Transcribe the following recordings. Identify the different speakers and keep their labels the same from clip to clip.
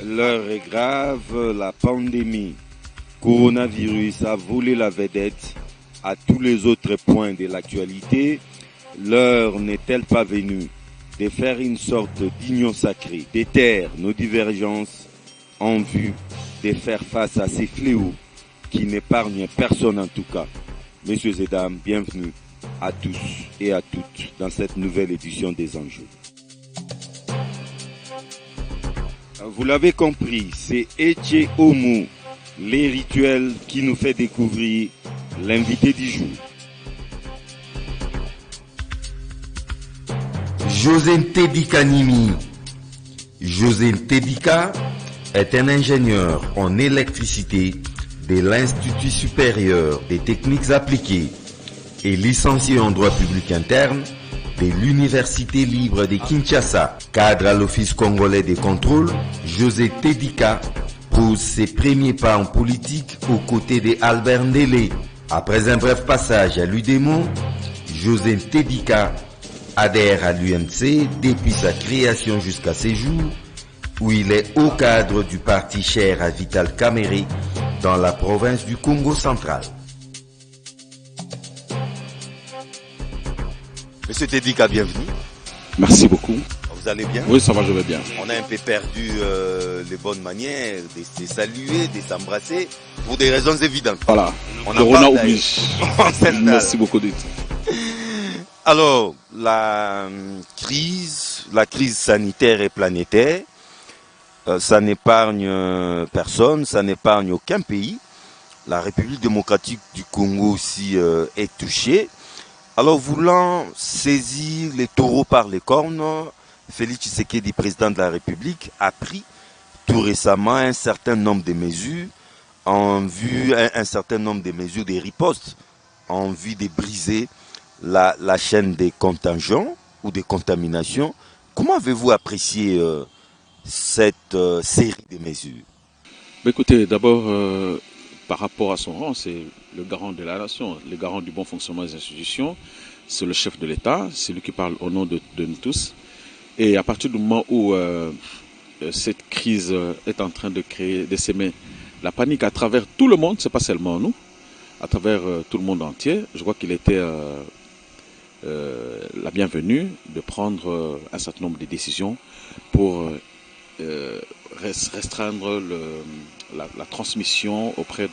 Speaker 1: L'heure est grave, la pandémie coronavirus a volé la vedette à tous les autres points de l'actualité. L'heure n'est-elle pas venue de faire une sorte d'union sacrée, d'éteindre nos divergences en vue de faire face à ces fléaux qui n'épargnent personne en tout cas. Messieurs et dames, bienvenue à tous et à toutes dans cette nouvelle édition des Enjeux. Vous l'avez compris, c'est Eche Omu, les rituels qui nous fait découvrir l'invité du jour.
Speaker 2: José Ntedika Nimi. José Ntedika est un ingénieur en électricité de l'Institut supérieur des techniques appliquées et licencié en droit public interne de l'Université libre de Kinshasa. Cadre à l'Office congolais des contrôles, José Ntedika pose ses premiers pas en politique aux côtés de Albert Ndélé. Après un bref passage à l'UDEMO, José Ntedika adhère à l'UMC depuis sa création jusqu'à ces jours, où il est haut cadre du parti cher à Vital Kamerhe dans la province du Congo central.
Speaker 3: Monsieur Ntedika, bienvenue.
Speaker 4: Merci beaucoup.
Speaker 3: Vous allez bien?
Speaker 4: Oui, ça va, je vais bien.
Speaker 3: On a un peu perdu les bonnes manières de se saluer, de s'embrasser, pour des raisons évidentes.
Speaker 4: Voilà,
Speaker 3: on
Speaker 4: Corona oblige. Merci beaucoup du tout.
Speaker 3: Alors, la crise sanitaire et planétaire, ça n'épargne personne, ça n'épargne aucun pays. La République démocratique du Congo aussi est touchée. Alors, voulant saisir les taureaux par les cornes, Félix Tshisekedi, président de la République, a pris tout récemment un certain nombre de mesures en vue, un certain nombre de mesures de riposte en vue de briser la chaîne des contagions ou des contaminations. Comment avez-vous apprécié cette série de mesures?
Speaker 4: Écoutez, d'abord, par rapport à son rang, c'est le garant de la nation, le garant du bon fonctionnement des institutions, c'est le chef de l'État, c'est lui qui parle au nom de nous tous. Et à partir du moment où cette crise est en train de s'aimer la panique à travers tout le monde, c'est pas seulement nous, à travers tout le monde entier, je crois qu'il était la bienvenue de prendre un certain nombre de décisions pour restreindre la transmission auprès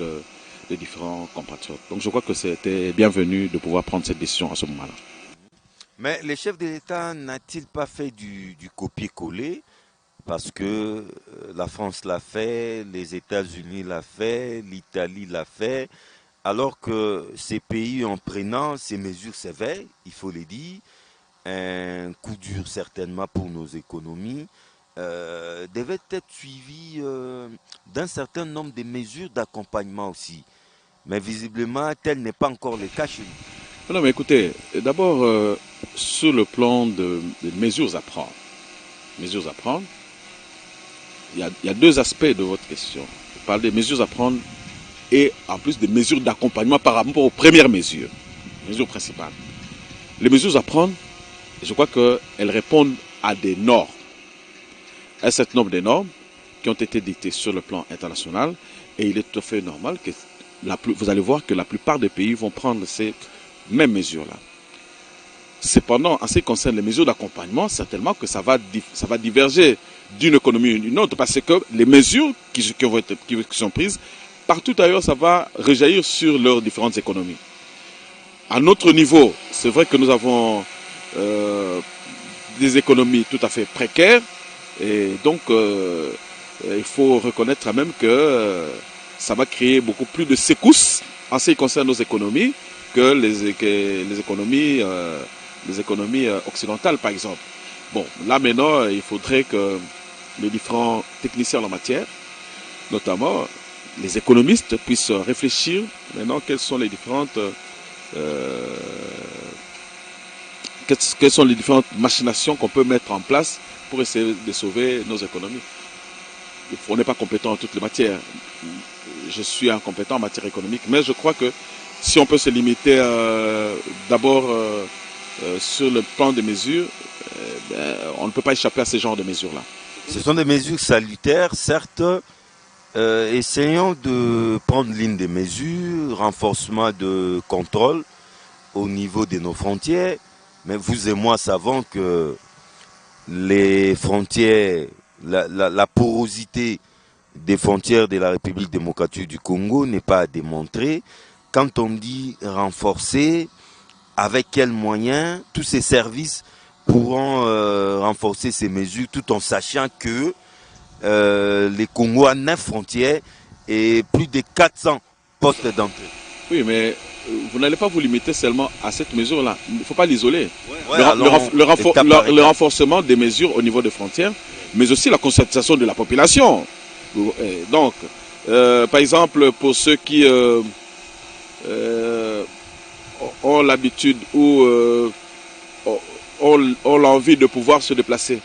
Speaker 4: des différents compatriotes. Donc je crois que c'était bienvenu de pouvoir prendre cette décision à ce moment-là.
Speaker 3: Mais le chef de l'État n'a-t-il pas fait du copier-coller? Parce que la France l'a fait, les États-Unis l'a fait, l'Italie l'a fait, alors que ces pays, en prenant ces mesures sévères, il faut le dire, un coup dur certainement pour nos économies, devait être suivi d'un certain nombre de mesures d'accompagnement aussi. Mais visiblement, tel n'est pas encore le cas chez nous.
Speaker 4: Non, mais écoutez, d'abord, sur le plan des mesures à prendre, il y a deux aspects de votre question. Vous parlez des mesures à prendre et en plus des mesures d'accompagnement par rapport aux premières mesures principales. Les mesures à prendre, je crois qu'elles répondent à des normes. Un certain nombre de normes qui ont été dictées sur le plan international et il est tout à fait normal que vous allez voir que la plupart des pays vont prendre ces mêmes mesures-là. Cependant, en ce qui concerne les mesures d'accompagnement, certainement que ça va diverger d'une économie à une autre parce que les mesures qui sont prises, partout ailleurs, ça va rejaillir sur leurs différentes économies. À notre niveau, c'est vrai que nous avons des économies tout à fait précaires et donc il faut reconnaître quand même que ça va créer beaucoup plus de secousses en ce qui concerne nos économies que les économies occidentales, par exemple. Bon, là maintenant, il faudrait que les différents techniciens en la matière, notamment les économistes, puissent réfléchir maintenant quelles sont les différentes quelles sont les différentes machinations qu'on peut mettre en place pour essayer de sauver nos économies. On n'est pas compétent en toutes les matières. Je suis incompétent en matière économique, mais je crois que si on peut se limiter d'abord sur le plan des mesures, on ne peut pas échapper à ce genre de mesures-là.
Speaker 3: Ce sont des mesures salutaires, certes. Essayons de prendre l'une des mesures, renforcement de contrôle au niveau de nos frontières. Mais vous et moi savons que les frontières, la porosité des frontières de la République démocratique du Congo n'est pas à démontrer. Quand on dit renforcer, avec quels moyens, tous ces services pourront renforcer ces mesures tout en sachant que les Congo a 9 frontières et plus de 400 postes d'entrée.
Speaker 4: Oui, mais vous n'allez pas vous limiter seulement à cette mesure-là. Il ne faut pas l'isoler.
Speaker 3: Ouais,
Speaker 4: Le renforcement des mesures au niveau des frontières, mais aussi la conscientisation de la population. Donc, par exemple, pour ceux qui ont l'habitude ou ont l'envie de pouvoir se déplacer,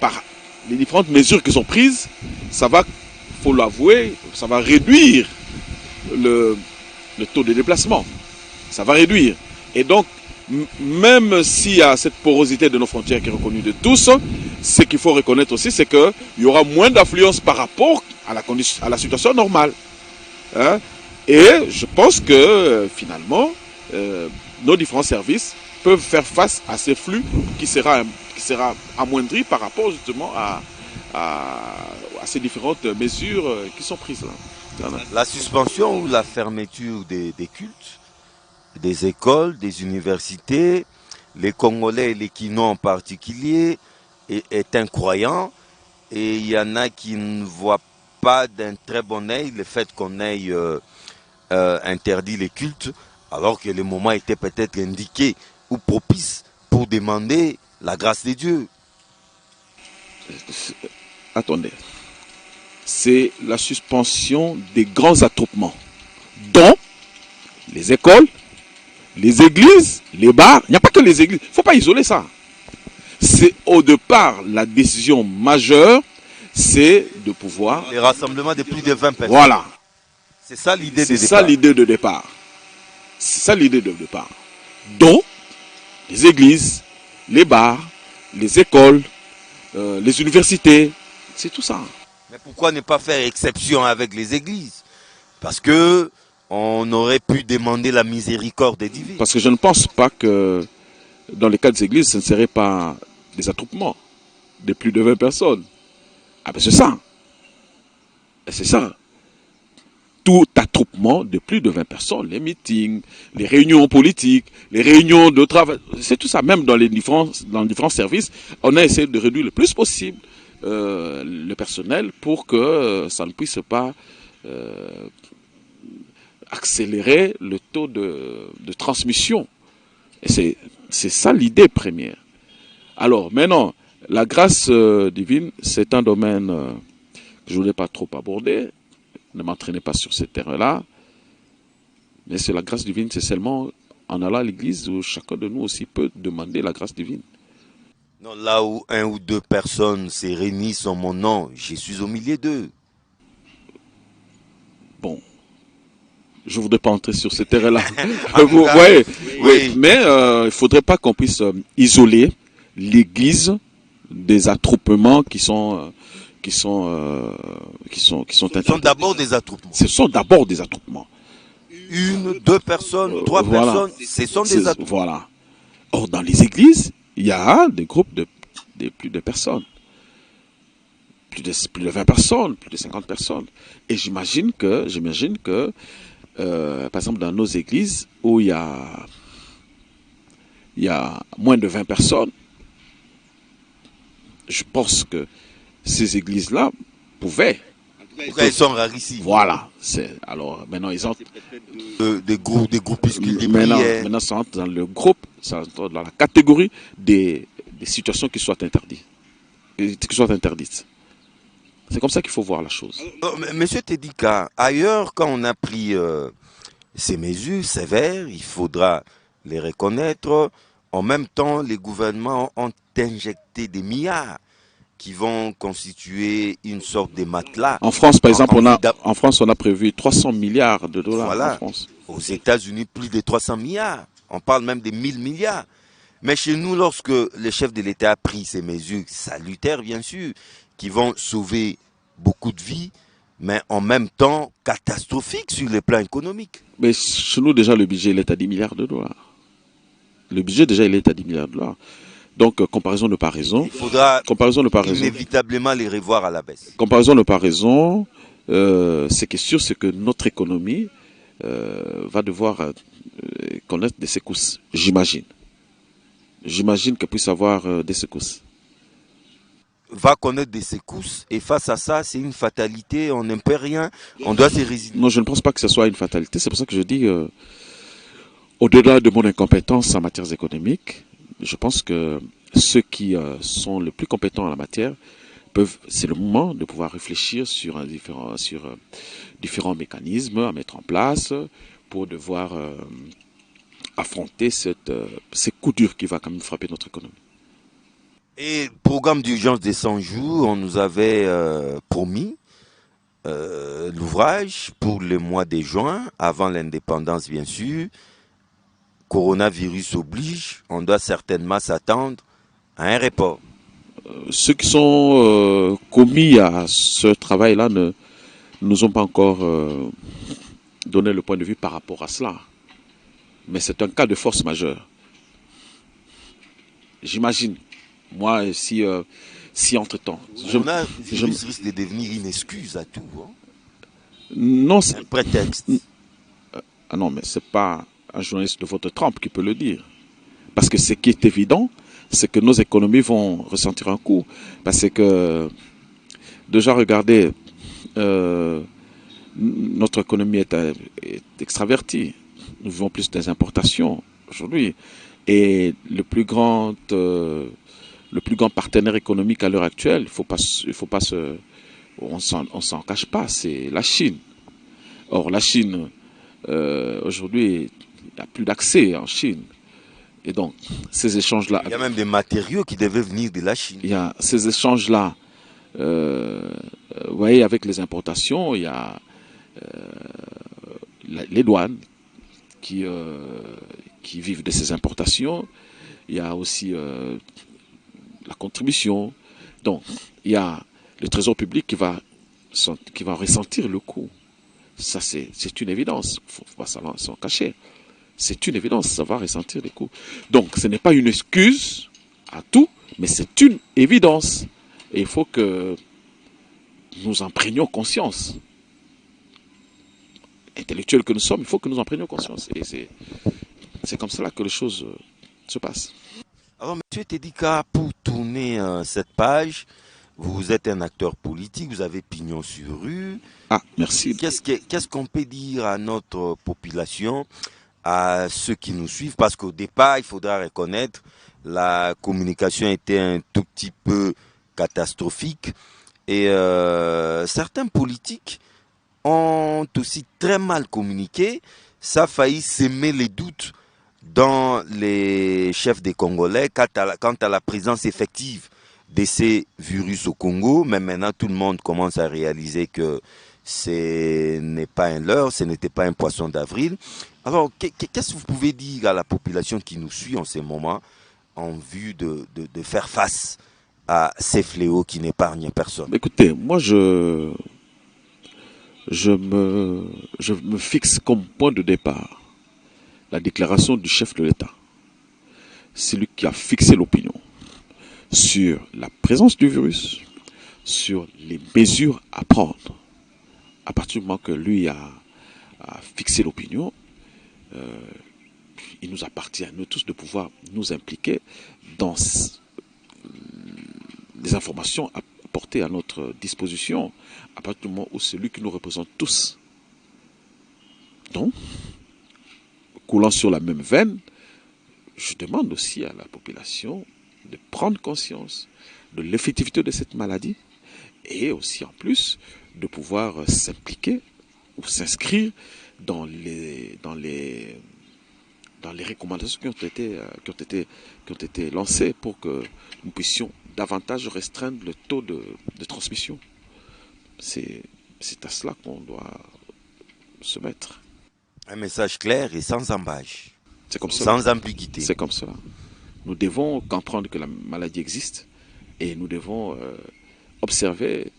Speaker 4: par les différentes mesures qui sont prises, ça va, faut l'avouer, ça va réduire le taux de déplacement. Ça va réduire. Et donc, même s'il y a cette porosité de nos frontières qui est reconnue de tous, ce qu'il faut reconnaître aussi, c'est qu'il y aura moins d'affluence par rapport à la situation normale. Hein? Et je pense que finalement, nos différents services peuvent faire face à ces flux qui sera amoindri par rapport justement à ces différentes mesures qui sont prises là. Voilà.
Speaker 3: La suspension ou la fermeture des cultes, des écoles, des universités, les Congolais et les Kinois en particulier est incroyant, et il y en a qui ne voient pas d'un très bon œil le fait qu'on ait interdit les cultes, alors que le moment était peut-être indiqué ou propice pour demander la grâce de Dieu.
Speaker 4: Attendez. C'est la suspension des grands attroupements, dont les écoles, les églises, les bars. Il n'y a pas que les églises. Il ne faut pas isoler ça. C'est au départ la décision majeure, c'est de pouvoir...
Speaker 3: Les rassemblements de plus de 20 personnes.
Speaker 4: Voilà.
Speaker 3: C'est ça l'idée de départ.
Speaker 4: C'est ça l'idée de départ. C'est ça l'idée de départ. Dont les églises, les bars, les écoles, les universités, c'est tout ça.
Speaker 3: Mais pourquoi ne pas faire exception avec les églises? Parce que on aurait pu demander la miséricorde divine.
Speaker 4: Parce que je ne pense pas que dans les cas des églises, ce ne serait pas des attroupements de plus de 20 personnes. Ah ben c'est ça. C'est ça. Tout attroupement de plus de 20 personnes, les meetings, les réunions politiques, les réunions de travail, c'est tout ça. Même dans les différents services, on a essayé de réduire le plus possible le personnel pour que ça ne puisse pas accélérer le taux de transmission. Et c'est ça l'idée première. Alors maintenant, la grâce divine, c'est un domaine que je ne voulais pas trop aborder. Ne m'entraînez pas sur ces terrains-là. Mais c'est la grâce divine, c'est seulement en allant à l'église où chacun de nous aussi peut demander la grâce divine.
Speaker 3: Non, là où 1 ou 2 personnes se réunissent en mon nom, je suis au milieu d'eux.
Speaker 4: Bon, je ne voudrais pas entrer sur ce terrain-là. Vous voyez, oui. Mais il ne faudrait pas qu'on puisse isoler l'église des attroupements qui sont
Speaker 3: Ce sont d'abord des attroupements.
Speaker 4: Ce sont d'abord des attroupements.
Speaker 3: 1, 2 personnes, 3
Speaker 4: voilà.
Speaker 3: personnes, ce sont des attroupements.
Speaker 4: Voilà. Or, dans les églises, il y a des groupes de plus de personnes. Plus de 20 personnes, plus de 50 personnes. Et j'imagine que par exemple, dans nos églises, où il y a moins de 20 personnes, je pense que ces églises-là pouvaient.
Speaker 3: Elles sont rarissimes.
Speaker 4: Voilà. Alors, maintenant, ils ont...
Speaker 3: Des groupuscules de
Speaker 4: maintenant,
Speaker 3: prières.
Speaker 4: Maintenant, ça entre dans le groupe, ça entre dans la catégorie des situations qui soient interdites. C'est comme ça qu'il faut voir la chose.
Speaker 3: Monsieur Tedika, ailleurs, quand on a pris ces mesures sévères, il faudra les reconnaître. En même temps, les gouvernements ont injecté des milliards qui vont constituer une sorte de matelas.
Speaker 4: En France, par exemple,
Speaker 3: vue
Speaker 4: en France, on a prévu 300 milliards de dollars en
Speaker 3: Voilà.
Speaker 4: France.
Speaker 3: Aux États-Unis, plus de 300 milliards. On parle même de 1000 milliards. Mais chez nous, lorsque le chef de l'État a pris ces mesures salutaires, bien sûr, qui vont sauver beaucoup de vies, mais en même temps catastrophiques sur le plan économique.
Speaker 4: Mais chez nous, déjà, le budget, il est à 10 milliards de dollars. Le budget, déjà, il est à 10 milliards de dollars. Donc, comparaison de pas raison.
Speaker 3: Il faudra
Speaker 4: raison.
Speaker 3: Inévitablement les revoir à la baisse.
Speaker 4: Comparaison de pas raison, ce qui est sûr, c'est que notre économie va devoir connaître des secousses, j'imagine. J'imagine qu'elle puisse avoir des secousses.
Speaker 3: Va connaître des secousses et face à ça, c'est une fatalité, on n'aime pas rien, on doit se résigner.
Speaker 4: Non, je ne pense pas que ce soit une fatalité. C'est pour ça que je dis, au-delà de mon incompétence en matière économique, je pense que ceux qui sont les plus compétents en la matière c'est le moment de pouvoir réfléchir sur différents mécanismes à mettre en place pour devoir affronter ces coups durs qui va quand même frapper notre économie.
Speaker 3: Et programme d'urgence des 100 jours, on nous avait promis l'ouvrage pour le mois de juin, avant l'indépendance bien sûr. Coronavirus oblige, on doit certainement s'attendre à un report.
Speaker 4: Ceux qui sont commis à ce travail-là ne nous ont pas encore donné le point de vue par rapport à cela. Mais c'est un cas de force majeure. J'imagine, moi, si entre-temps...
Speaker 3: Je risque de devenir une excuse à tout. Hein?
Speaker 4: Non, c'est
Speaker 3: un prétexte.
Speaker 4: Ah non, mais c'est pas un journaliste de votre trempe qui peut le dire. Parce que ce qui est évident, c'est que nos économies vont ressentir un coup. Parce que, déjà, regardez, notre économie est extravertie. Nous vivons plus des importations aujourd'hui. Et le plus grand partenaire économique à l'heure actuelle, on s'en cache pas, c'est la Chine. Or, la Chine, aujourd'hui, il n'y a plus d'accès en Chine. Et donc, ces échanges-là...
Speaker 3: Il y a même des matériaux qui devaient venir de la Chine.
Speaker 4: Il y a ces échanges-là, vous voyez, avec les importations, il y a les douanes qui vivent de ces importations. Il y a aussi la contribution. Donc, il y a le trésor public qui va ressentir le coût. Ça, c'est une évidence. Il ne faut pas s'en cacher. C'est une évidence, ça va ressentir les coûts. Donc, ce n'est pas une excuse à tout, mais c'est une évidence. Et il faut que nous en prenions conscience. Intellectuels que nous sommes, il faut que nous en prenions conscience. Et c'est comme cela que les choses se passent.
Speaker 3: Alors, M. Tedika, pour tourner cette page, vous êtes un acteur politique, vous avez pignon sur rue.
Speaker 4: Ah, merci.
Speaker 3: Qu'est-ce qu'on peut dire à notre population, à ceux qui nous suivent? Parce qu'au départ, il faudra reconnaître, la communication était un tout petit peu catastrophique. Et certains politiques ont aussi très mal communiqué. Ça a failli semer les doutes dans les chefs des Congolais quant à la présence effective de ces virus au Congo. Mais maintenant, tout le monde commence à réaliser que ce n'est pas un leurre, ce n'était pas un poisson d'avril. Alors, qu'est-ce que vous pouvez dire à la population qui nous suit en ce moment en vue de faire face à ces fléaux qui n'épargnent personne?
Speaker 4: Écoutez, moi, je me fixe comme point de départ la déclaration du chef de l'État. C'est lui qui a fixé l'opinion sur la présence du virus, sur les mesures à prendre. À partir du moment que lui a fixé l'opinion, il nous appartient à nous tous de pouvoir nous impliquer dans les informations apportées à notre disposition à partir du moment où c'est lui qui nous représente tous. Donc, coulant sur la même veine, je demande aussi à la population de prendre conscience de l'effectivité de cette maladie et aussi en plus de pouvoir s'impliquer ou s'inscrire dans dans les recommandations qui ont été lancées pour que nous puissions davantage restreindre le taux de transmission. C'est à cela qu'on doit se mettre.
Speaker 3: Un message clair et sans embâche.
Speaker 4: C'est comme ça.
Speaker 3: Sans ambiguïté.
Speaker 4: C'est comme cela. Nous devons comprendre que la maladie existe et nous devons observer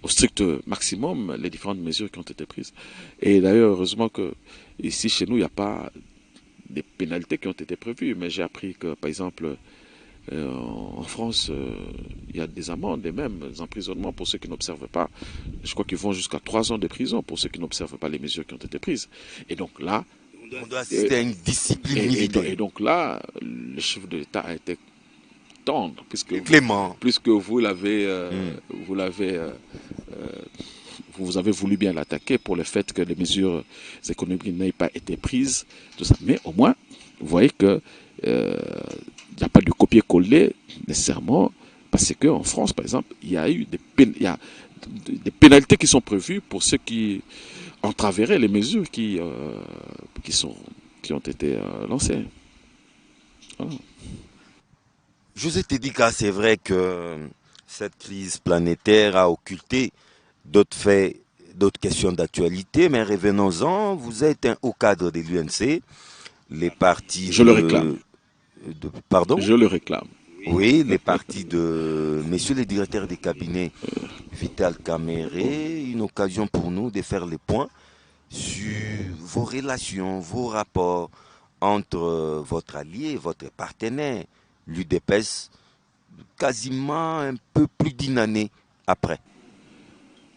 Speaker 4: au strict maximum les différentes mesures qui ont été prises. Et d'ailleurs, heureusement que ici, chez nous, il n'y a pas des pénalités qui ont été prévues. Mais j'ai appris que, par exemple, en France, il y a des amendes et même des emprisonnements pour ceux qui n'observent pas. Je crois qu'ils vont jusqu'à 3 ans de prison pour ceux qui n'observent pas les mesures qui ont été prises. Et donc là...
Speaker 3: On doit assister à une discipline militaire.
Speaker 4: Et donc là, le chef de l'État a été tendre,
Speaker 3: Clément.
Speaker 4: Puisque vous avez voulu bien l'attaquer pour le fait que les mesures économiques n'aient pas été prises, tout ça. Mais au moins, vous voyez que il n'y a pas de copier-coller nécessairement, parce qu'en France, par exemple, il y a eu des pénalités qui sont prévues pour ceux qui entraveraient les mesures qui ont été lancées. Voilà.
Speaker 3: José Tedika, c'est vrai que cette crise planétaire a occulté d'autres faits, d'autres questions d'actualité, mais revenons-en. Vous êtes un haut cadre de l'UNC. Les partis...
Speaker 4: Je le réclame.
Speaker 3: Pardon ?
Speaker 4: Je le réclame.
Speaker 3: Oui, les partis de messieurs les directeurs des cabinets, Vital Caméré, une occasion pour nous de faire les points sur vos relations, vos rapports entre votre allié, votre partenaire, l'UDPS, quasiment un peu plus d'une année après.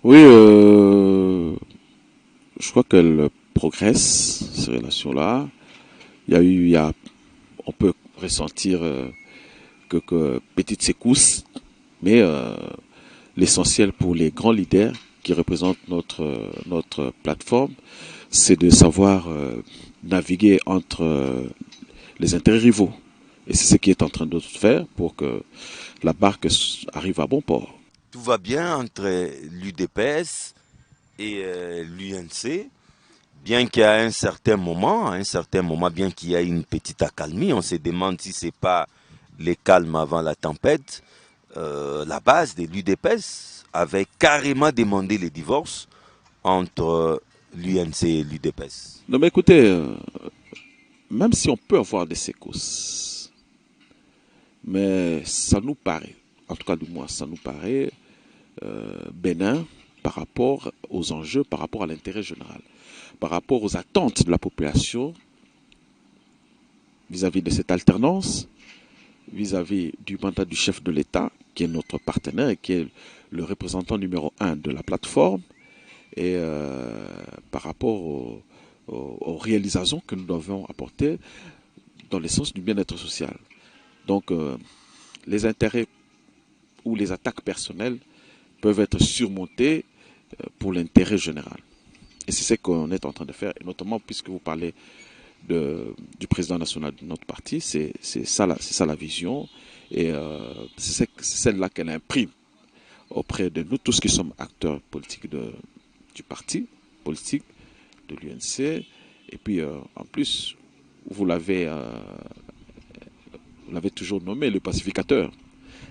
Speaker 4: Oui, je crois qu'elle progresse, ces relations-là. On peut ressentir quelques petites secousses, mais l'essentiel pour les grands leaders qui représentent notre plateforme, c'est de savoir naviguer entre les intérêts rivaux. Et c'est ce qui est en train de faire pour que la barque arrive à bon port.
Speaker 3: Tout va bien entre l'UDPS et l'UNC, bien qu'il y a un certain moment, bien qu'il y ait une petite accalmie, on se demande si ce n'est pas les calmes avant la tempête. La base de l'UDPS avait carrément demandé le divorce entre l'UNC et l'UDPS.
Speaker 4: Non mais écoutez, même si on peut avoir des secousses, mais ça nous paraît, en tout cas du moins, ça nous paraît bénin par rapport aux enjeux, par rapport à l'intérêt général, par rapport aux attentes de la population vis-à-vis de cette alternance, vis-à-vis du mandat du chef de l'État, qui est notre partenaire et qui est le représentant numéro 1 de la plateforme, et par rapport aux réalisations que nous devons apporter dans le sens du bien-être social. Donc, les intérêts ou les attaques personnelles peuvent être surmontées pour l'intérêt général. Et c'est ce qu'on est en train de faire, et notamment puisque vous parlez du président national de notre parti, c'est ça la vision, et c'est celle-là qu'elle imprime auprès de nous tous qui sommes acteurs politiques du parti politique, de l'UNC, et puis en plus, vous l'avez toujours nommé le pacificateur.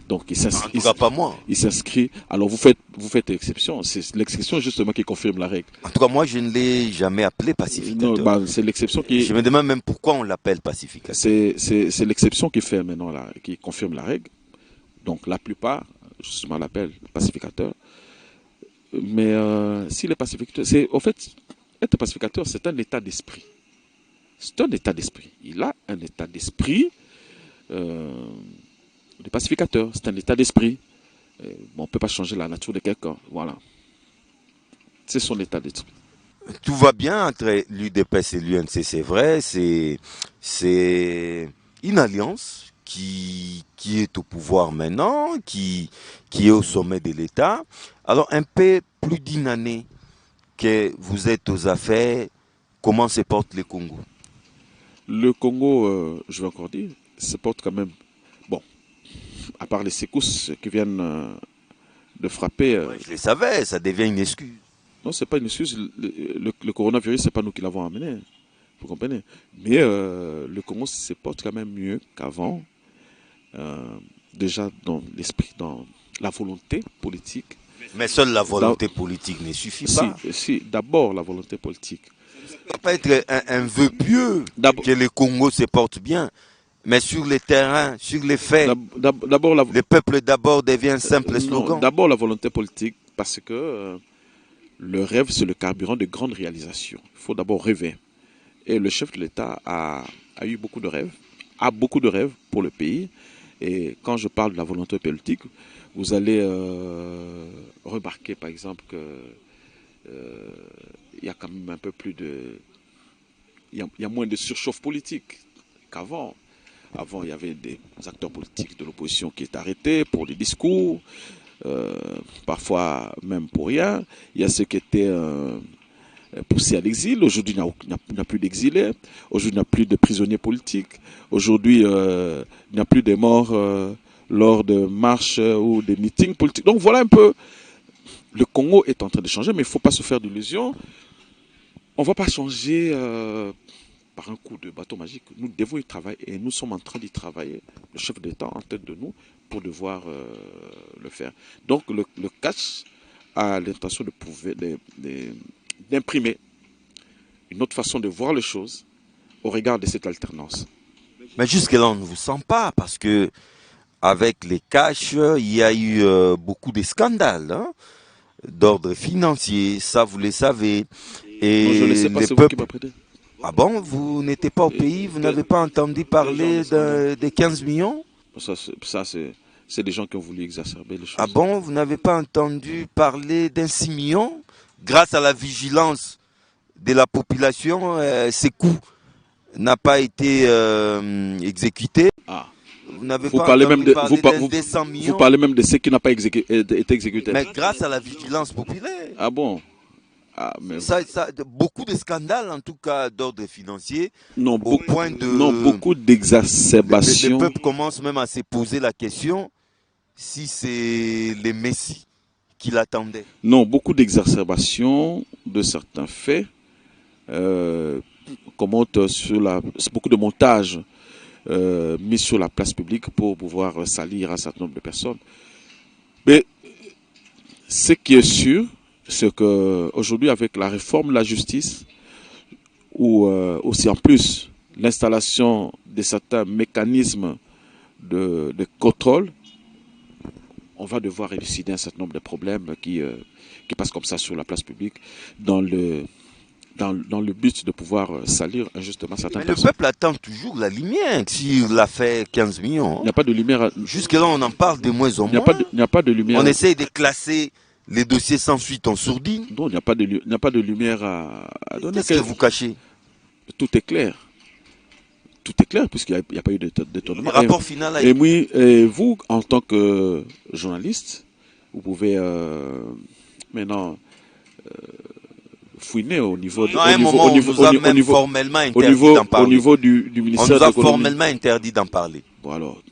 Speaker 4: Donc il s'inscrit.
Speaker 3: En tout cas, pas moi.
Speaker 4: Il s'inscrit. Alors vous faites exception. C'est l'exception justement qui confirme la règle.
Speaker 3: En tout cas, moi, je ne l'ai jamais appelé pacificateur.
Speaker 4: Non, c'est l'exception qui.
Speaker 3: Je me demande même pourquoi on l'appelle pacificateur.
Speaker 4: C'est l'exception qui fait maintenant qui confirme la règle. Donc la plupart, justement, l'appellent pacificateur. Mais si les pacificateurs, au fait, être pacificateur, c'est un état d'esprit. C'est un état d'esprit. Il a un état d'esprit. Le pacificateur, c'est un état d'esprit. On ne peut pas changer la nature de quelqu'un. Voilà. C'est son état d'esprit.
Speaker 3: Tout va bien entre l'UDPS et l'UNC, c'est vrai. C'est une alliance qui est au pouvoir maintenant, qui est au sommet de l'État. Alors, un peu plus d'une année que vous êtes aux affaires, comment se porte le Congo?
Speaker 4: Le Congo, je vais encore dire, se porte quand même... Bon, à part les secousses qui viennent de frapper...
Speaker 3: Je le savais, ça devient une excuse.
Speaker 4: Non, ce n'est pas une excuse. Le coronavirus, ce n'est pas nous qui l'avons amené. Vous comprenez? Mais le Congo se porte quand même mieux qu'avant. Déjà dans l'esprit, dans la volonté politique.
Speaker 3: Mais seule la volonté politique ne suffit pas.
Speaker 4: Si, d'abord la volonté politique.
Speaker 3: Ça ne peut pas être un vœu pieux que le Congo se porte bien. Mais sur les terrains, sur les faits, le peuple d'abord devient un simple slogan.
Speaker 4: D'abord la volonté politique, parce que le rêve, c'est le carburant de grandes réalisations. Il faut d'abord rêver. Et le chef de l'État a eu beaucoup de rêves, a beaucoup de rêves pour le pays. Et quand je parle de la volonté politique, vous allez remarquer par exemple que il y a quand même un peu plus de... Il y a moins de surchauffe politique qu'avant. Avant, il y avait des acteurs politiques de l'opposition qui étaient arrêtés pour des discours, parfois même pour rien. Il y a ceux qui étaient poussés à l'exil. Aujourd'hui, il n'y a plus d'exilés. Aujourd'hui, il n'y a plus de prisonniers politiques. Aujourd'hui, il n'y a plus de morts lors de marches ou de meetings politiques. Donc voilà un peu, le Congo est en train de changer, mais il ne faut pas se faire d'illusions. On ne va pas changer par un coup de bâton magique. Nous devons y travailler et nous sommes en train d'y travailler. Le chef d'État en tête de nous pour devoir le faire. Donc le cash a l'intention d'imprimer une autre façon de voir les choses au regard de cette alternance.
Speaker 3: Mais jusque-là, on ne vous sent pas parce que avec les cash, il y a eu beaucoup de scandales d'ordre financier, ça vous le savez. Et
Speaker 4: non, je ne le sais pas, c'est vous qui m'apprenez.
Speaker 3: Ah bon, vous n'étiez pas au pays, vous n'avez pas entendu parler des 15 millions?
Speaker 4: Ça c'est des gens qui ont voulu exacerber les choses.
Speaker 3: Ah bon, vous n'avez pas entendu parler d'un 6 millions? Grâce à la vigilance de la population, ces coûts n'ont pas été exécutés.
Speaker 4: Ah.
Speaker 3: Vous n'avez pas entendu parler d'un 200 millions?
Speaker 4: Vous parlez même de ceux qui n'ont pas été exécutés.
Speaker 3: Mais grâce à la vigilance populaire.
Speaker 4: Ah bon? Ah, mais...
Speaker 3: beaucoup de scandales, en tout cas d'ordre financier,
Speaker 4: non,
Speaker 3: au point de...
Speaker 4: Non, beaucoup d'exacerbation.
Speaker 3: Le peuple commence même à se poser la question si c'est les messies qui l'attendaient.
Speaker 4: Non, beaucoup d'exacerbation de certains faits, beaucoup de montages mis sur la place publique pour pouvoir salir un certain nombre de personnes. Mais ce qui est sûr, c'est qu'aujourd'hui, avec la réforme de la justice, ou aussi en plus l'installation de certains mécanismes de contrôle, on va devoir élucider un certain nombre de problèmes qui passent comme ça sur la place publique dans le but de pouvoir salir injustement certaines personnes.
Speaker 3: Le peuple attend toujours la lumière sur l'affaire 15 millions.
Speaker 4: Il n'y a pas de lumière.
Speaker 3: Jusque-là, on en parle de moins en moins.
Speaker 4: Il n'y a pas de lumière.
Speaker 3: On essaye de classer les dossiers sans suite en sourdine.
Speaker 4: Non, il n'y a pas de lumière à donner.
Speaker 3: Qu'est-ce que vous cachez?
Speaker 4: Tout est clair. Tout est clair puisqu'il n'y a pas eu de détournement.
Speaker 3: Le rapport final a
Speaker 4: été... Et vous, en tant que journaliste, vous pouvez maintenant fouiner au niveau
Speaker 3: formellement interdit d'en parler.
Speaker 4: Au niveau du ministère de
Speaker 3: l'économie. On nous a formellement interdit d'en parler.
Speaker 4: Bon alors,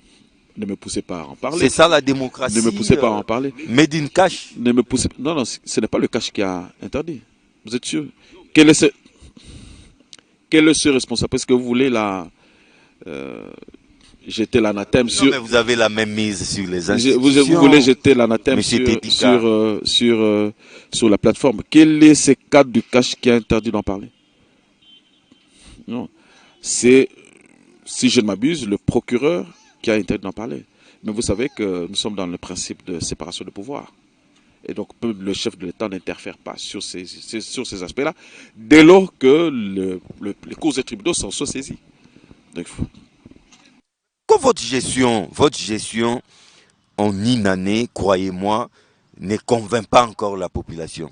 Speaker 4: ne me poussez pas à en parler.
Speaker 3: C'est ça la démocratie.
Speaker 4: Ne me poussez pas à en parler.
Speaker 3: Made in cash.
Speaker 4: Ne me poussez... Non, ce n'est pas le cash qui a interdit. Vous êtes sûr? Quel est ce responsable? Est-ce que vous voulez jeter l'anathème sur...
Speaker 3: Non, mais vous avez la même mise sur les institutions.
Speaker 4: Vous voulez jeter l'anathème sur la plateforme. Quel est ce cadre du cash qui a interdit d'en parler? Non. C'est, si je ne m'abuse, le procureur qui a interdit d'en parler. Mais vous savez que nous sommes dans le principe de séparation de pouvoir. Et donc, le chef de l'État n'interfère pas sur ces aspects-là, dès lors que les causes des tribunaux sont saisies. Donc,
Speaker 3: quand votre gestion en une année, croyez-moi, ne convainc pas encore la population.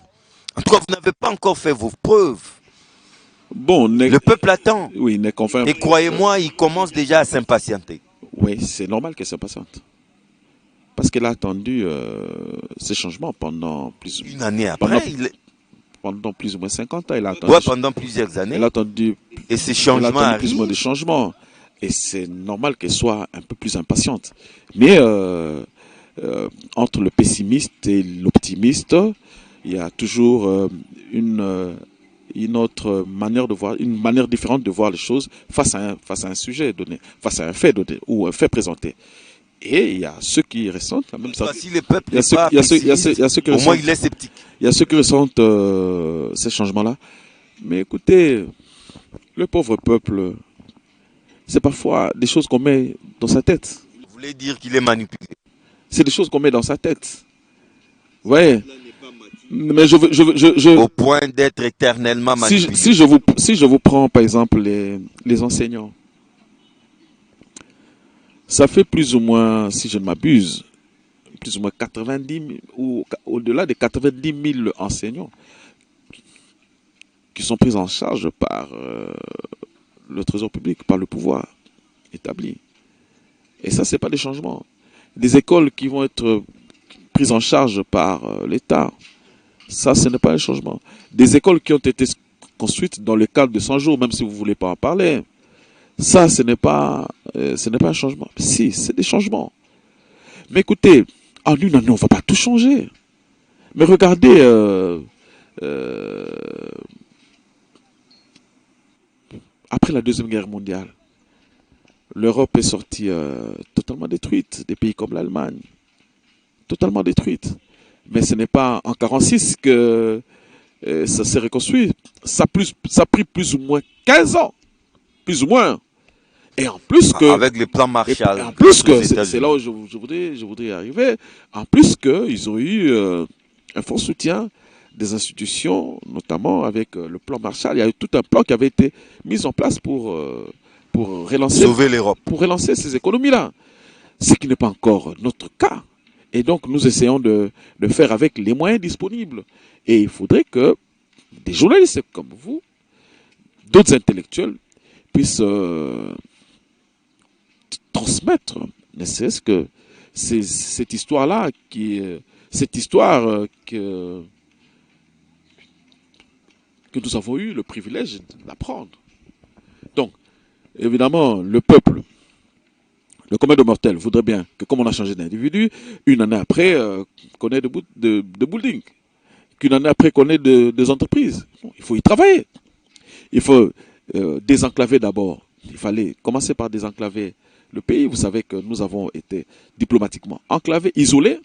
Speaker 3: En tout cas, vous n'avez pas encore fait vos preuves.
Speaker 4: Bon,
Speaker 3: le peuple attend.
Speaker 4: Oui, ne convainc.
Speaker 3: Et croyez-moi, il commence déjà à s'impatienter.
Speaker 4: Oui, c'est normal qu'elle s'impatiente. Parce qu'elle a attendu ces changements pendant plus...
Speaker 3: Une année après,
Speaker 4: pendant plus ou moins 50 ans. Elle a attendu,
Speaker 3: ouais, pendant plusieurs années.
Speaker 4: Elle a attendu...
Speaker 3: Et ces changements
Speaker 4: elle a attendu plus ou moins de changements. Et c'est normal qu'elle soit un peu plus impatiente. Mais entre le pessimiste et l'optimiste, il y a toujours une autre manière de voir, une manière différente de voir les choses face à un sujet donné, face à un fait donné ou un fait présenté. Et il y a ceux qui ressentent la même chose.
Speaker 3: Si le peuple
Speaker 4: Il y a
Speaker 3: n'est
Speaker 4: ceux,
Speaker 3: pas
Speaker 4: il y a ceux- il y a ceux-
Speaker 3: pessimiste,
Speaker 4: il y a ceux qui
Speaker 3: au moins
Speaker 4: ressentent,
Speaker 3: il est sceptique.
Speaker 4: il y a ceux qui ressentent ces changements-là. Mais écoutez, le pauvre peuple, c'est parfois des choses qu'on met dans sa tête.
Speaker 3: Vous voulez dire qu'il est manipulé.
Speaker 4: C'est des choses qu'on met dans sa tête. Vous voyez? Mais
Speaker 3: Au point d'être éternellement manipulé.
Speaker 4: si je vous prends par exemple les enseignants, ça fait plus ou moins, si je ne m'abuse, plus ou moins 90 000 ou au-delà de 90 000 enseignants qui sont pris en charge par le trésor public, par le pouvoir établi. Et ça, c'est pas des changements. Des écoles qui vont être prises en charge par l'État, ça, ce n'est pas un changement. Des écoles qui ont été construites dans le cadre de 100 jours, même si vous ne voulez pas en parler, ça, ce n'est pas un changement. Si, c'est des changements. Mais écoutez, en une année, on ne va pas tout changer. Mais regardez, après la Deuxième Guerre mondiale, l'Europe est sortie totalement détruite, des pays comme l'Allemagne, totalement détruite. Mais ce n'est pas en 1946 que ça s'est reconstruit. Ça a pris plus ou moins 15 ans, plus ou moins. Et en plus que...
Speaker 3: Avec le plan Marshall.
Speaker 4: En plus que, c'est là où je voudrais arriver, en plus qu'ils ont eu un fort soutien des institutions, notamment avec le plan Marshall. Il y a eu tout un plan qui avait été mis en place pour relancer...
Speaker 3: Sauver l'Europe.
Speaker 4: Pour relancer ces économies-là. Ce qui n'est pas encore notre cas. Et donc, nous essayons de faire avec les moyens disponibles. Et il faudrait que des journalistes comme vous, d'autres intellectuels, puissent transmettre, ne serait-ce que cette histoire-là, cette histoire que nous avons eu le privilège d'apprendre. Donc, évidemment, le peuple, le commun des mortels voudrait bien que, comme on a changé d'individu, une année après, qu'on ait de building, qu'une année après, qu'on ait des entreprises. Bon, il faut y travailler. Il faut désenclaver d'abord. Il fallait commencer par désenclaver le pays. Vous savez que nous avons été diplomatiquement enclavés, isolés.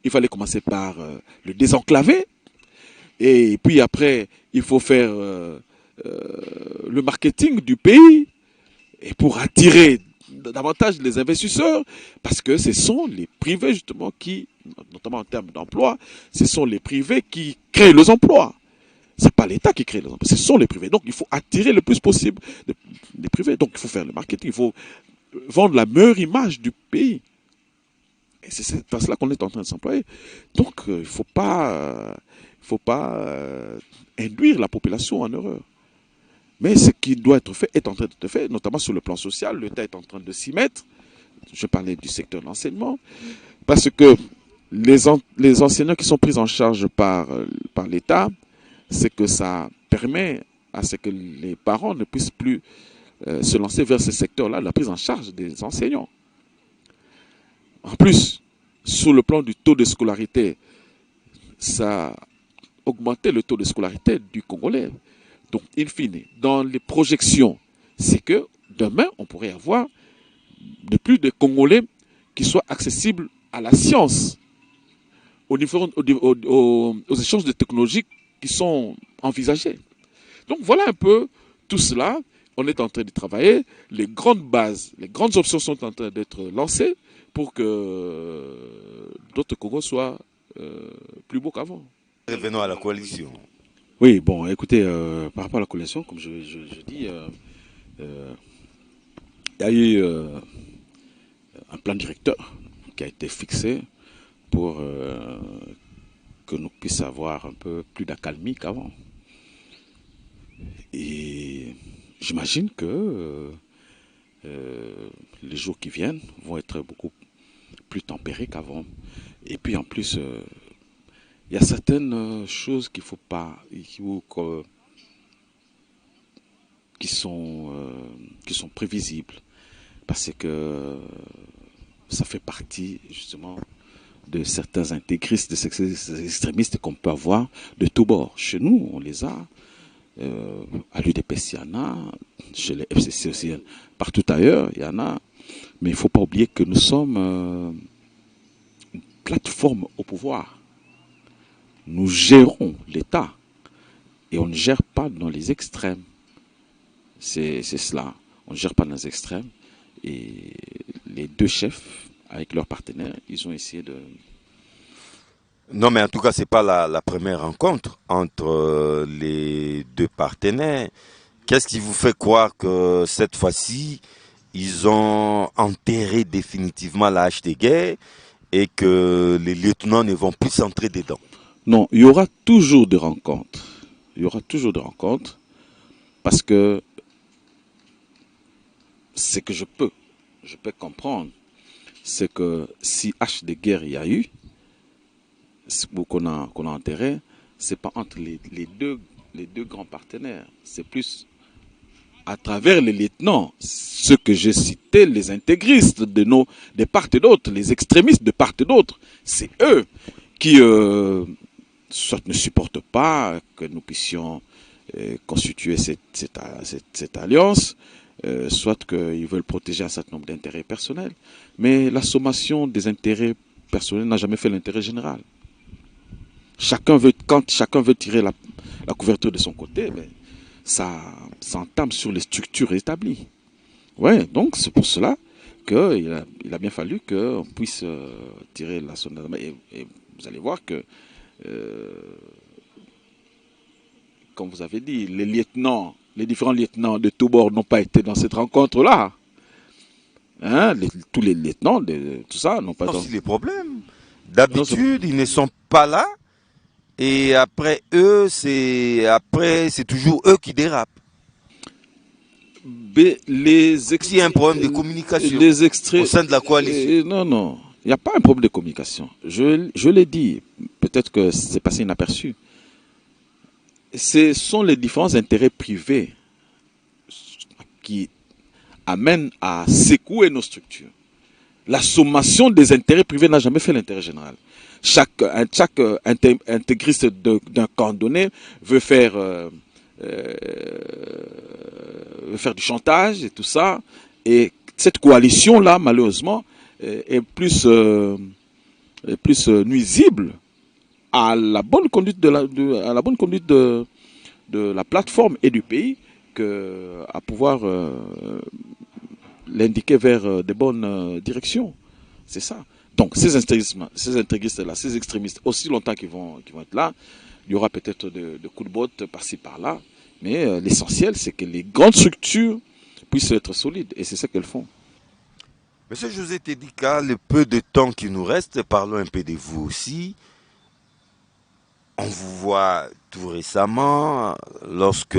Speaker 4: Il fallait commencer par le désenclaver. Et puis après, il faut faire le marketing du pays et pour attirer davantage les investisseurs, parce que ce sont les privés justement qui, notamment en termes d'emploi, ce sont les privés qui créent les emplois. Ce n'est pas l'État qui crée les emplois, ce sont les privés. Donc il faut attirer le plus possible les privés. Donc il faut faire le marketing, il faut vendre la meilleure image du pays. Et c'est par cela qu'on est en train de s'employer. Donc il ne faut pas induire la population en erreur. Mais ce qui doit être fait est en train d'être fait, notamment sur le plan social. L'État est en train de s'y mettre. Je parlais du secteur de l'enseignement. Parce que les enseignants qui sont pris en charge par l'État, c'est que ça permet à ce que les parents ne puissent plus se lancer vers ce secteur-là, la prise en charge des enseignants. En plus, sur le plan du taux de scolarité, ça a augmenté le taux de scolarité du Congolais. Donc, in fine, dans les projections, c'est que demain, on pourrait avoir de plus de Congolais qui soient accessibles à la science, aux échanges de technologies qui sont envisagés. Donc, voilà un peu tout cela. On est en train de travailler. Les grandes bases, les grandes options sont en train d'être lancées pour que d'autres Congos soient plus beaux qu'avant.
Speaker 3: Revenons à la coalition.
Speaker 4: Oui, bon, écoutez, par rapport à la coalition, comme je dis, il y a eu un plan directeur qui a été fixé pour que nous puissions avoir un peu plus d'accalmie qu'avant. Et j'imagine que les jours qui viennent vont être beaucoup plus tempérés qu'avant. Et puis en plus, il y a certaines choses qu'il faut pas, qui sont prévisibles, parce que ça fait partie justement de certains intégristes, de certains extrémistes qu'on peut avoir de tous bords. Chez nous, on les a. À l'UDPS, il y en a. Chez les FCC aussi, partout ailleurs, il y en a. Mais il ne faut pas oublier que nous sommes une plateforme au pouvoir. Nous gérons l'État. Et on ne gère pas dans les extrêmes. C'est cela. On ne gère pas dans les extrêmes. Et les deux chefs, avec leurs partenaires, ils ont essayé de...
Speaker 3: Non, mais en tout cas, c'est pas la première rencontre entre les deux partenaires. Qu'est-ce qui vous fait croire que cette fois-ci, ils ont enterré définitivement la hache des guerres et que les lieutenants ne vont plus s'entrer dedans?
Speaker 4: Non, il y aura toujours des rencontres. Il y aura toujours des rencontres parce que ce que je peux comprendre, c'est que si hache de guerre il y a eu, ou qu'on a enterré, c'est pas entre les deux grands partenaires. C'est plus à travers les lieutenants, ceux que j'ai cités, les intégristes de part et d'autre, les extrémistes de part et d'autre. C'est eux qui soit ne supportent pas que nous puissions constituer cette alliance, soit qu'ils veulent protéger un certain nombre d'intérêts personnels. Mais la sommation des intérêts personnels n'a jamais fait l'intérêt général. Quand chacun veut tirer la couverture de son côté, mais ça entame sur les structures établies. Ouais, donc c'est pour cela qu'il a bien fallu qu'on puisse tirer la sonnette. Et vous allez voir que, comme vous avez dit, les différents lieutenants de tous bords n'ont pas été dans cette rencontre-là. Hein, tous les lieutenants de tout ça n'ont pas été.
Speaker 3: C'est les problèmes. D'habitude, ils ne sont pas là. Et après eux, c'est toujours eux qui dérapent.
Speaker 4: Il
Speaker 3: y a un problème de communication au sein de la coalition.
Speaker 4: Non, il n'y a pas un problème de communication. Je l'ai dit, peut-être que c'est passé inaperçu. Ce sont les différents intérêts privés qui amènent à secouer nos structures. La sommation des intérêts privés n'a jamais fait l'intérêt général. Chaque intégriste d'un camp donné veut faire du chantage et tout ça. Et cette coalition-là, malheureusement, est plus nuisible à la bonne conduite de la plateforme et du pays qu'à pouvoir l'indiquer vers de bonnes directions. C'est ça. Donc, ces intégristes-là, ces extrémistes, aussi longtemps qu'ils vont être là, il y aura peut-être de coups de botte par-ci, par-là. Mais l'essentiel, c'est que les grandes structures puissent être solides. Et c'est ça qu'elles font.
Speaker 3: Monsieur José Tedika, le peu de temps qui nous reste, parlons un peu de vous aussi. On vous voit tout récemment, lorsque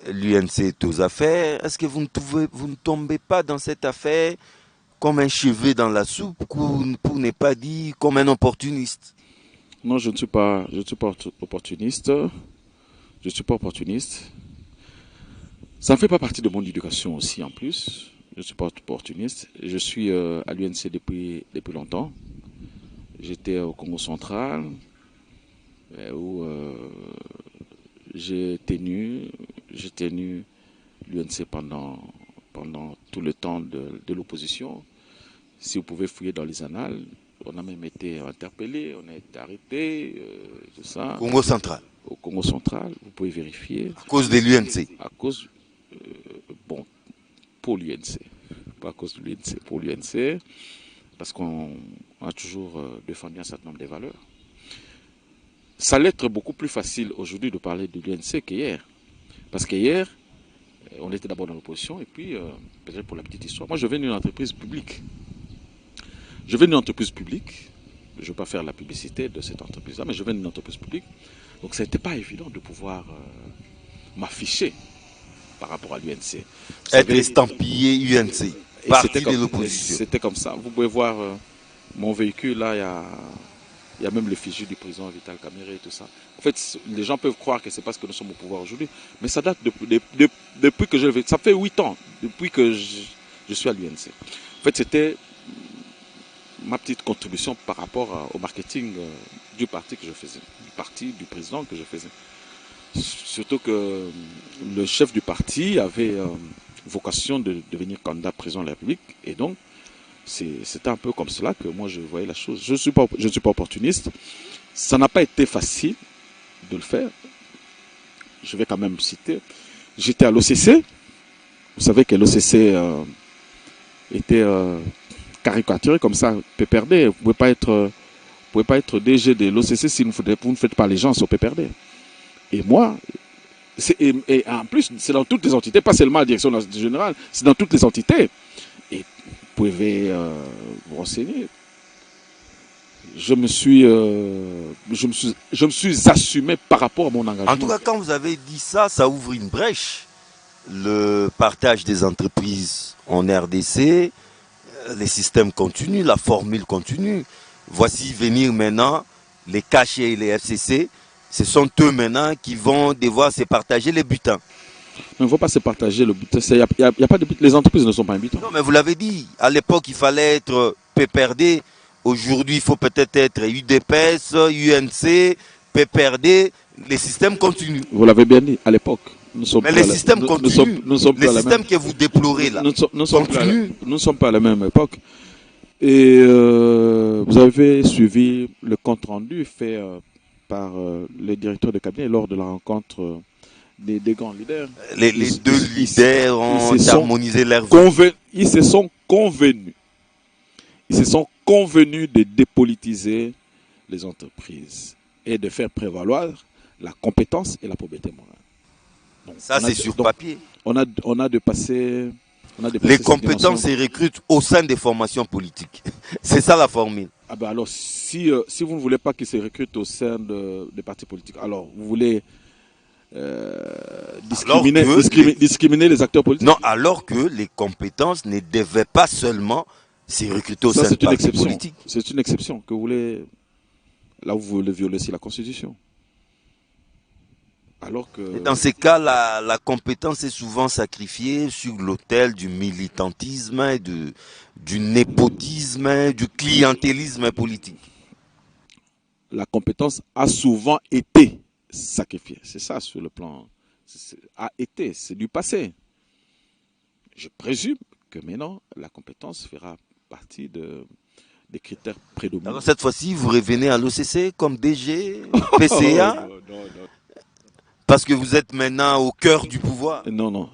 Speaker 3: l'UNC est aux affaires. Est-ce que vous ne tombez pas dans cette affaire comme un cheveu dans la soupe, pour ne pas dire comme un opportuniste?
Speaker 4: Non, je ne suis pas opportuniste. Je ne suis pas opportuniste. Ça ne fait pas partie de mon éducation aussi, en plus. Je ne suis pas opportuniste. Je suis à l'UNC depuis longtemps. J'étais au Congo central, où j'ai tenu l'UNC pendant tout le temps de l'opposition. Si vous pouvez fouiller dans les annales, on a même été interpellé, on a été arrêté, tout ça.
Speaker 3: Congo central.
Speaker 4: Au Congo central, vous pouvez vérifier.
Speaker 3: À cause de l'UNC.
Speaker 4: À cause, pour l'UNC. Pas à cause de l'UNC, pour l'UNC. Parce qu'on a toujours défendu un certain nombre de valeurs. Ça allait être beaucoup plus facile aujourd'hui de parler de l'UNC qu'hier. Parce qu'hier, on était d'abord dans l'opposition, et puis, peut-être pour la petite histoire, moi je viens d'une entreprise publique. Je ne veux pas faire la publicité de cette entreprise-là, mais je viens d'une entreprise publique. Donc ça n'était pas évident de pouvoir m'afficher par rapport à l'UNC.
Speaker 3: Être estampillé UNC, parti de l'opposition.
Speaker 4: C'était comme ça. Vous pouvez voir mon véhicule, là, il y a même le fichu du président Vital Kamerhe et tout ça. En fait, les gens peuvent croire que c'est parce que nous sommes au pouvoir aujourd'hui, mais ça date depuis que ça fait 8 ans, depuis que je suis à l'UNC. En fait, c'était ma petite contribution par rapport au marketing du parti que je faisais, du parti du président que je faisais. Surtout que le chef du parti avait vocation de devenir candidat président de la République. Et donc, c'était un peu comme cela que moi je voyais la chose. Je ne suis pas opportuniste. Ça n'a pas été facile de le faire. Je vais quand même citer. J'étais à l'OCC. Vous savez que l'OCC était caricaturé comme ça, PPRD. Vous ne pouvez pas être DG de l'OCC si vous ne faites pas les gens sur PPRD. Et moi, et en plus, c'est dans toutes les entités, pas seulement la direction générale, c'est dans toutes les entités. Et vous pouvez vous renseigner. Je me suis assumé par rapport à mon engagement.
Speaker 3: En tout cas, quand vous avez dit ça, ça ouvre une brèche. Le partage des entreprises en RDC, les systèmes continuent, la formule continue. Voici venir maintenant les cachets et les FCC. Ce sont eux maintenant qui vont devoir se partager les butins.
Speaker 4: Il ne faut pas se partager le butin. Y a pas de but. Les entreprises ne sont pas un butin.
Speaker 3: Non, mais vous l'avez dit. À l'époque, il fallait être PPRD. Aujourd'hui, il faut peut-être être UDPS, UNC, PPRD. Les systèmes continuent.
Speaker 4: Vous l'avez bien dit, à l'époque.
Speaker 3: Mais les systèmes continuent. Les systèmes que vous déplorez là continuent.
Speaker 4: Nous ne sommes pas à la même époque. Et vous avez suivi le compte rendu fait par le directeur de cabinet lors de la rencontre des grands leaders.
Speaker 3: Les deux leaders ont harmonisé leur
Speaker 4: vie. Ils se sont convenus. Ils se sont convenus de dépolitiser les entreprises et de faire prévaloir la compétence et la probité morale.
Speaker 3: Donc, ça, c'est sur papier.
Speaker 4: On a dépassé
Speaker 3: les compétences se recrutent au sein des formations politiques. C'est ça la formule.
Speaker 4: Ah ben alors, si vous ne voulez pas qu'ils se recrutent au sein des partis politiques, alors vous voulez discriminer les acteurs politiques?
Speaker 3: Non, alors que les compétences ne devaient pas seulement se recruter au sein des partis politiques.
Speaker 4: C'est une exception que vous voulez. Là, vous voulez violer aussi la Constitution. Alors que...
Speaker 3: Et dans ces cas, la compétence est souvent sacrifiée sur l'autel du militantisme, du népotisme, du clientélisme politique.
Speaker 4: La compétence a souvent été sacrifiée. C'est ça sur le plan... c'est du passé. Je présume que maintenant, la compétence fera partie des critères prédominants.
Speaker 3: Alors cette fois-ci, vous revenez à l'OCC comme DG, PCA
Speaker 4: non.
Speaker 3: Parce que vous êtes maintenant au cœur du pouvoir.
Speaker 4: Non.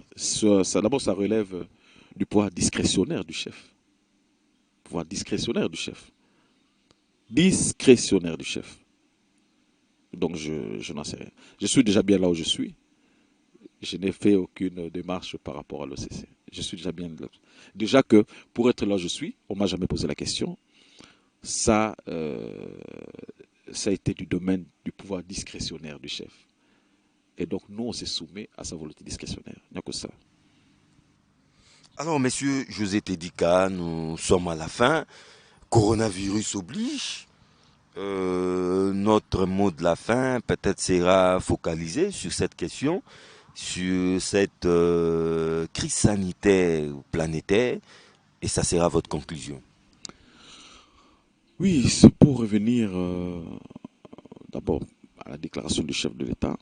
Speaker 4: D'abord, ça relève du pouvoir discrétionnaire du chef. Pouvoir discrétionnaire du chef. Discrétionnaire du chef. Donc, je n'en sais rien. Je suis déjà bien là où je suis. Je n'ai fait aucune démarche par rapport à l'OCC. Je suis déjà bien là. Déjà que, pour être là où je suis, on ne m'a jamais posé la question. Ça a été du domaine du pouvoir discrétionnaire du chef. Et donc, nous, on se soumet à sa volonté discrétionnaire. Il n'y a que ça.
Speaker 3: Alors, monsieur José Tedika, nous sommes à la fin. Coronavirus oblige. Notre mot de la fin, peut-être, sera focalisé sur cette question, sur cette crise sanitaire planétaire. Et ça sera votre conclusion.
Speaker 4: Oui, c'est pour revenir d'abord à la déclaration du chef de l'État.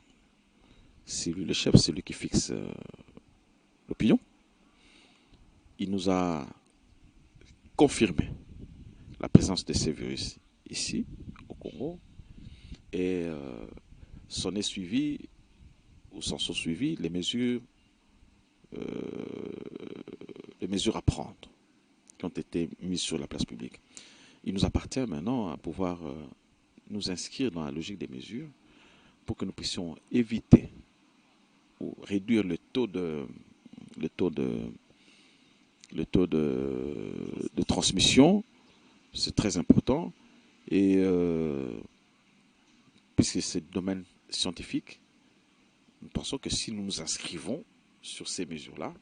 Speaker 4: C'est lui le chef, c'est lui qui fixe l'opinion. Il nous a confirmé la présence de ces virus ici, au Congo, et s'en sont suivies les mesures à prendre qui ont été mises sur la place publique. Il nous appartient maintenant à pouvoir nous inscrire dans la logique des mesures pour que nous puissions éviter ou réduire le taux de transmission. C'est très important. Et puisque c'est le domaine scientifique, nous pensons que si nous nous inscrivons sur ces mesures-là,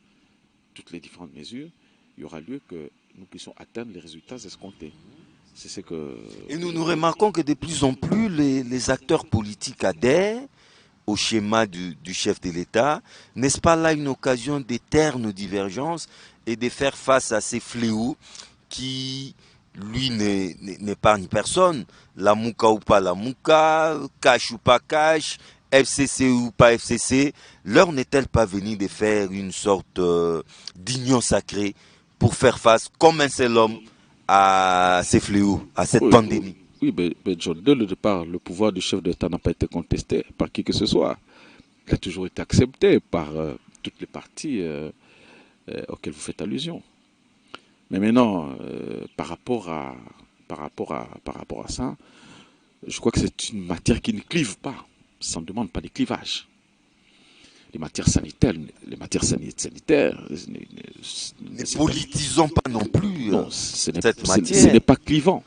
Speaker 4: toutes les différentes mesures, il y aura lieu que nous puissions atteindre les résultats escomptés.
Speaker 3: Et nous remarquons que de plus en plus les acteurs politiques adhèrent au schéma du chef de l'État. N'est-ce pas là une occasion d'éternes divergences et de faire face à ces fléaux qui, lui, n'épargnent personne? La mouka ou pas la mouka, cash ou pas cash, FCC ou pas FCC, l'heure n'est-elle pas venue de faire une sorte d'union sacrée pour faire face comme un seul homme à ces fléaux, à cette pandémie?
Speaker 4: Oui, mais John, dès le départ, le pouvoir du chef d'État n'a pas été contesté par qui que ce soit. Il a toujours été accepté par toutes les parties auxquelles vous faites allusion. Mais maintenant, par rapport à ça, je crois que c'est une matière qui ne clive pas. Ça ne demande pas de clivage. Les matières sanitaires,
Speaker 3: Ne politisons pas non plus
Speaker 4: non,
Speaker 3: cette matière.
Speaker 4: ce n'est pas clivant.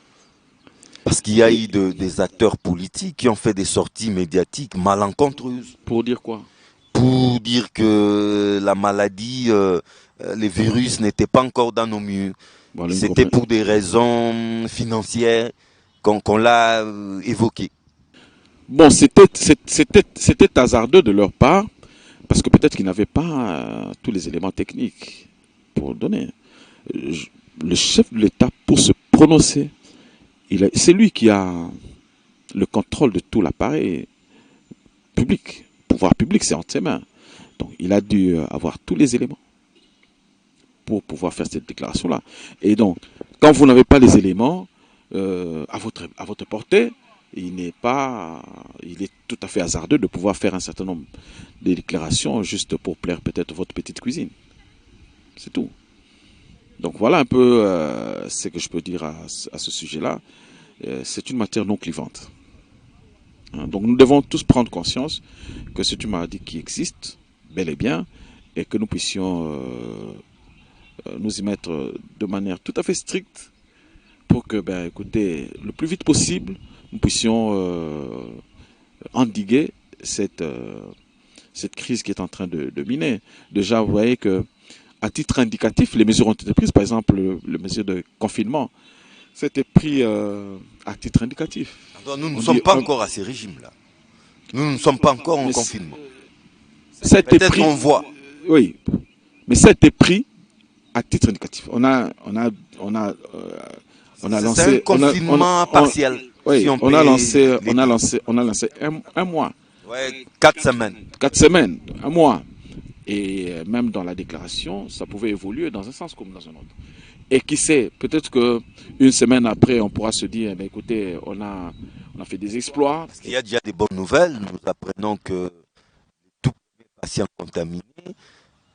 Speaker 3: Parce qu'il y a eu des acteurs politiques qui ont fait des sorties médiatiques malencontreuses.
Speaker 4: Pour dire quoi?
Speaker 3: Pour dire que la maladie, les virus n'étaient pas encore dans nos murs.
Speaker 4: Voilà,
Speaker 3: c'était pour des raisons financières qu'on l'a évoqué.
Speaker 4: Bon, c'était hasardeux de leur part, parce que peut-être qu'ils n'avaient pas tous les éléments techniques pour donner. Le chef de l'État, pour se prononcer, c'est lui qui a le contrôle de tout l'appareil public. Le pouvoir public, c'est entre ses mains. Donc, il a dû avoir tous les éléments pour pouvoir faire cette déclaration-là. Et donc, quand vous n'avez pas les éléments à votre portée, il est tout à fait hasardeux de pouvoir faire un certain nombre de déclarations juste pour plaire peut-être votre petite cuisine. C'est tout. Donc voilà un peu ce que je peux dire à ce sujet-là. C'est une matière non clivante. Donc nous devons tous prendre conscience que c'est une maladie qui existe, bel et bien, et que nous puissions nous y mettre de manière tout à fait stricte pour que, écoutez, le plus vite possible, nous puissions endiguer cette crise qui est en train de miner. Déjà, vous voyez que à titre indicatif, les mesures ont été prises. Par exemple, le mesure de confinement, c'était pris à titre indicatif.
Speaker 3: Alors, nous ne sommes pas encore à ces régimes-là. Nous ne sommes pas encore en confinement.
Speaker 4: Peut-être
Speaker 3: qu'on voit.
Speaker 4: Oui, mais ça a été pris à titre indicatif. On a lancé
Speaker 3: un confinement partiel.
Speaker 4: Oui, si on a lancé un mois.
Speaker 3: Ouais, 4 semaines.
Speaker 4: 4 semaines, un mois. Et même dans la déclaration, ça pouvait évoluer dans un sens comme dans un autre. Et qui sait, peut-être qu'une semaine après, on pourra se dire, écoutez, on a fait des exploits.
Speaker 3: Parce qu'il y a déjà des bonnes nouvelles. Nous apprenons que tout patient contaminé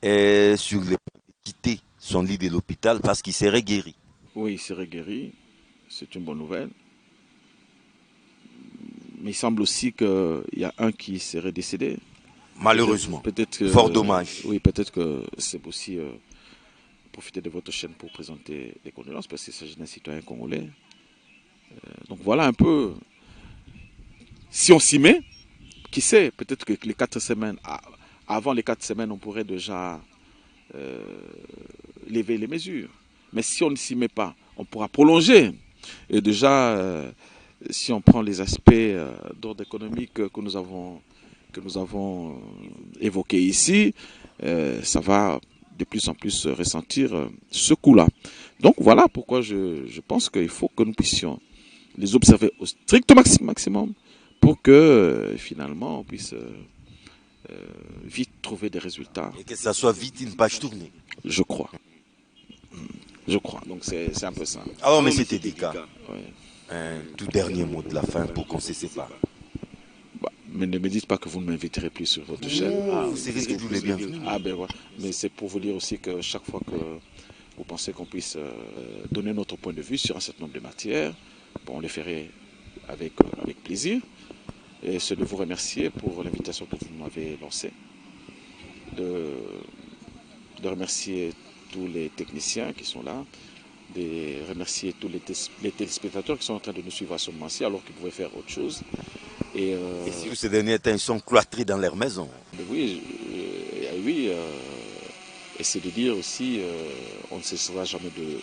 Speaker 3: est sur les points de quitter son lit de l'hôpital parce qu'il serait guéri.
Speaker 4: Oui, il serait guéri. C'est une bonne nouvelle. Mais il semble aussi qu'il y a un qui serait décédé.
Speaker 3: Malheureusement.
Speaker 4: Peut-être
Speaker 3: fort dommage.
Speaker 4: Oui, peut-être que c'est aussi profiter de votre chaîne pour présenter des condoléances parce qu'il s'agit d'un citoyen congolais. Donc voilà un peu. Si on s'y met, qui sait, peut-être que les 4 semaines, avant les 4 semaines, on pourrait déjà lever les mesures. Mais si on ne s'y met pas, on pourra prolonger. Et déjà, si on prend les aspects d'ordre économique que nous avons évoqués ici, ça va de plus en plus ressentir ce coup-là. Donc voilà pourquoi je pense qu'il faut que nous puissions les observer au strict maximum pour que finalement on puisse vite trouver des résultats.
Speaker 3: Et que ça soit vite une page tournée.
Speaker 4: Je crois. Donc c'est un peu ça.
Speaker 3: Alors, mais c'était des cas.
Speaker 4: Ouais.
Speaker 3: Un tout dernier mot de la fin pour qu'on se sépare.
Speaker 4: Mais ne me dites pas que vous ne m'inviterez plus sur votre chaîne.
Speaker 3: Vous savez que tous les bienvenus.
Speaker 4: Voilà. Mais c'est pour vous dire aussi que chaque fois que vous pensez qu'on puisse donner notre point de vue sur un certain nombre de matières, on le ferait avec plaisir. Et c'est de vous remercier pour l'invitation que vous m'avez lancée. De remercier tous les techniciens qui sont là. De remercier tous les téléspectateurs qui sont en train de nous suivre à ce moment-ci alors qu'ils pouvaient faire autre chose. Et
Speaker 3: si ces derniers temps, ils sont cloîtrés dans leur maison.
Speaker 4: Oui, et c'est de dire aussi, on ne cessera jamais de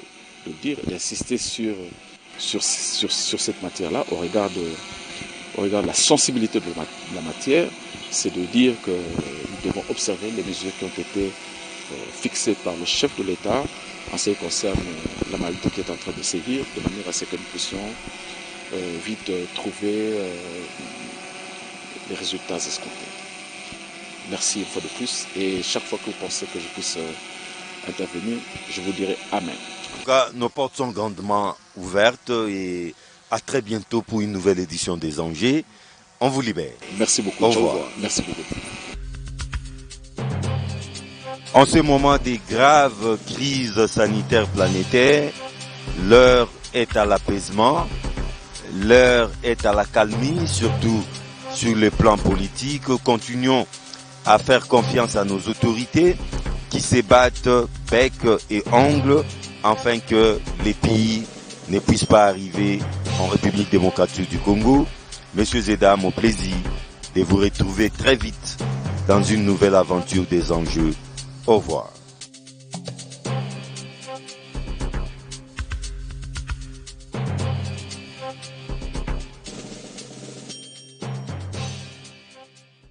Speaker 4: le dire, d'insister sur cette matière-là au regard de la sensibilité de la matière, c'est de dire que nous devons observer les mesures qui ont été fixées par le chef de l'État en ce qui concerne la maladie qui est en train de sévir, de manière à ce que nous puissions vite trouver les résultats escomptés. Merci une fois de plus. Et chaque fois que vous pensez que je puisse intervenir, je vous dirai Amen.
Speaker 3: En tout cas, nos portes sont grandement ouvertes et à très bientôt pour une nouvelle édition des Angers. On vous libère.
Speaker 4: Merci beaucoup.
Speaker 3: Au revoir.
Speaker 4: Merci beaucoup.
Speaker 3: En ce moment des graves crises sanitaires planétaires, l'heure est à l'apaisement, l'heure est à la calmie, surtout sur le plan politique. Continuons à faire confiance à nos autorités qui se battent bec et ongles afin que les pays ne puissent pas arriver en République démocratique du Congo. Messieurs et dames, au plaisir de vous retrouver très vite dans une nouvelle aventure des enjeux. Au revoir.